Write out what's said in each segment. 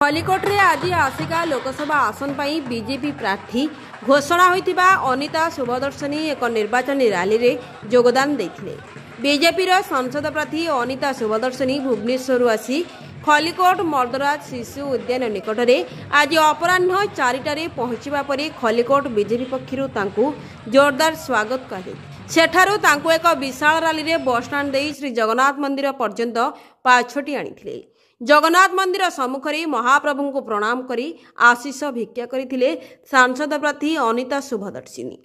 खलिकोट रे आज आसिका लोकसभा आसन पर बीजेपी प्रार्थी घोषणा होइतिबा अनिता शुभदर्शनी एक निर्वाचन रैली रे योगदान देथिले। बीजेपी रो सांसद प्रार्थी अनिता शुभदर्शनी भुवनेश्वर आसी खलिकोट मर्दराज शिशु उद्यान निकट में आज अपराह्न 4टारे पहुंचवा परे खलिकोट बीजेपी पक्षरु तांकु जोरदार स्वागत कर सेठारु तांकु एक विशाल रैली रे बस स्टैंड दे श्री जगन्नाथ मंदिर पर्यंत पाछटी आनिथिले। जगन्नाथ मंदिर सम्मुख में महाप्रभु को प्रणाम करी आशीष भिक्षा करथिले सांसद प्रार्थी अनिता शुभदर्शिनी।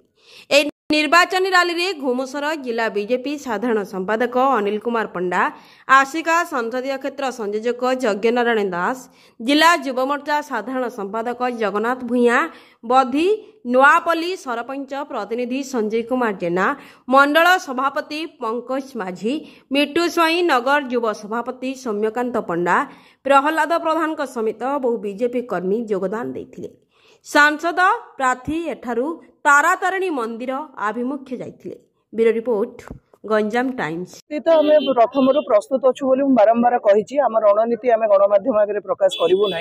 ए निर्वाचन रैली रे घुमुसर जिला बीजेपी साधारण संपादक अनिल कुमार पंडा, आसिका संसदीय क्षेत्र संयोजक यज्ञनारायण दास, जिला युव मोर्चा साधारण संपादक जगन्नाथ भूया, बधी नुआपल्ली सरपंच प्रतिनिधि संजय कुमार जेना, मंडल सभापति पंकज माझी, मिट्टू स्वाई, नगर युव सभापति सौम्यकांत पंडा, प्रहलाद प्रधान समेत बहु बीजेपी कर्मी योगदान देथिले। सांसद प्रार्थी एठारू तारातारिणी मंदिर आभिमुख्य जाइथिले। Bureau report Ganjam Times. तो आम प्रथम प्रस्तुत अच्छु बोली बारंबार कही आम रणनीति आम गणमाध्यम आगे प्रकाश करूँ ना,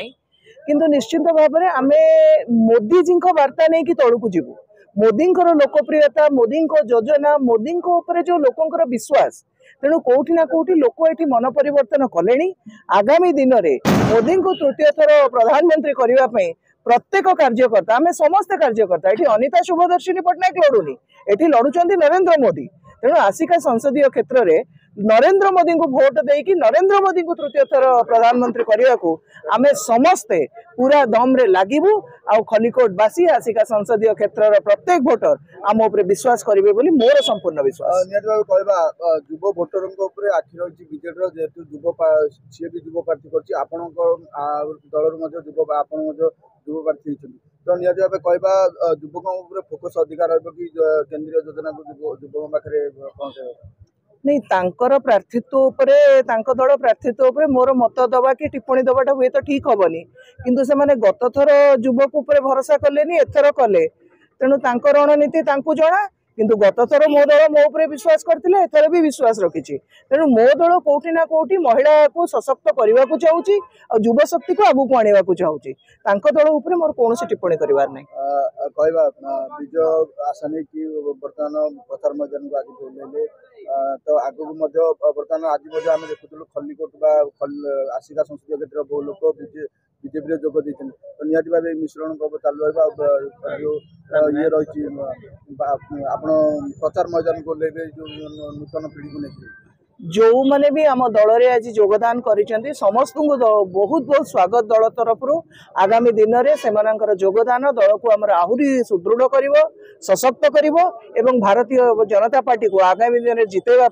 किंतु निश्चित भाव में आम मोदी जी वार्ता नहीं कि तलू जीवु। मोदी लोकप्रियता, मोदी योजना, मोदी जो लोकंर विश्वास, तेणु कौटि ना कौटि लोक ये मन परिवर्तन कले। आगामी दिन में मोदी को तृतीय थर प्रधानमंत्री करने प्रत्येक कार्यकर्ता आम समस्त कार्यकर्ता ये अनिता शुभदर्शिनी पट्टनायक लड़ुनी, ये लड़ुंट नरेंद्र मोदी। तेणु आसिका संसदीय क्षेत्र में नरेंद्र मोदी को भोट देकी नरेंद्र मोदी को तृतीय थर प्रधानमंत्री करने को आम समस्ते पूरा दम रे लागिबू। आ खलिकोटवासी आसिका संसदीय क्षेत्र प्रत्येक भोटर आम उपर विश्वास करेंगे बोली मोर संपूर्ण विश्वास। युव भोटर आखि रही बीजेडी जेहेतु सी भी युव प्रार्थी कर युव प्रार्थी तो निहत भाव कहवा युवकों फोकस अधिकार कि केंद्रीय योजना को युवकों पाखे पहुंचे नहीं तांकर प्रार्थित्व उपरे तांको दल प्रार्थित्व उपरे मोर मत दबा कि टिप्पणी दबाटा हुए तो ठीक हेनी, किंतु से माने गत थर युवक उपरे भरोसा कलेनी एथर कले। तेणु तांको रणनीति तांको जना, किंतु गत थर मो दल मो उपरे विश्वास करथिले, एथर भी विश्वास रखिछि। तेणु मो दल कोठी ना कोठी महिला को सशक्त करबा को चाहूची और युवा शक्ति को आगु को आनिबा को चाहूची। तांको दल उपरे मोर कोनोसी टिप्पणी करिवार नै। कहवा विजय आसानी कि वर्तमान प्रचार मैदान को आगे बोलेले तो आगु बर्तमान आज आम देखुलु खलिकोट आसिका संसदीय क्षेत्र बहु लोक बीजेपी जोग देते तो निहत भाव मिश्रण पर्व चालू रहा ये रही आप प्रचार मैदान को लेबे जो नूतन पीढ़ी को लेकर जो मैंने भी आम दल रे आज योगदान करिसेंती समस्त को बहुत बहुत स्वागत दल तरफ। आगामी दिन में से योगदान दल को आमर आहुरी सुदृढ़ करिवो, सशक्त करिवो एवं भारतीय जनता पार्टी को आगामी दिन में जितेबा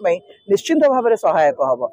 निश्चिंत भाव में सहायक हबो।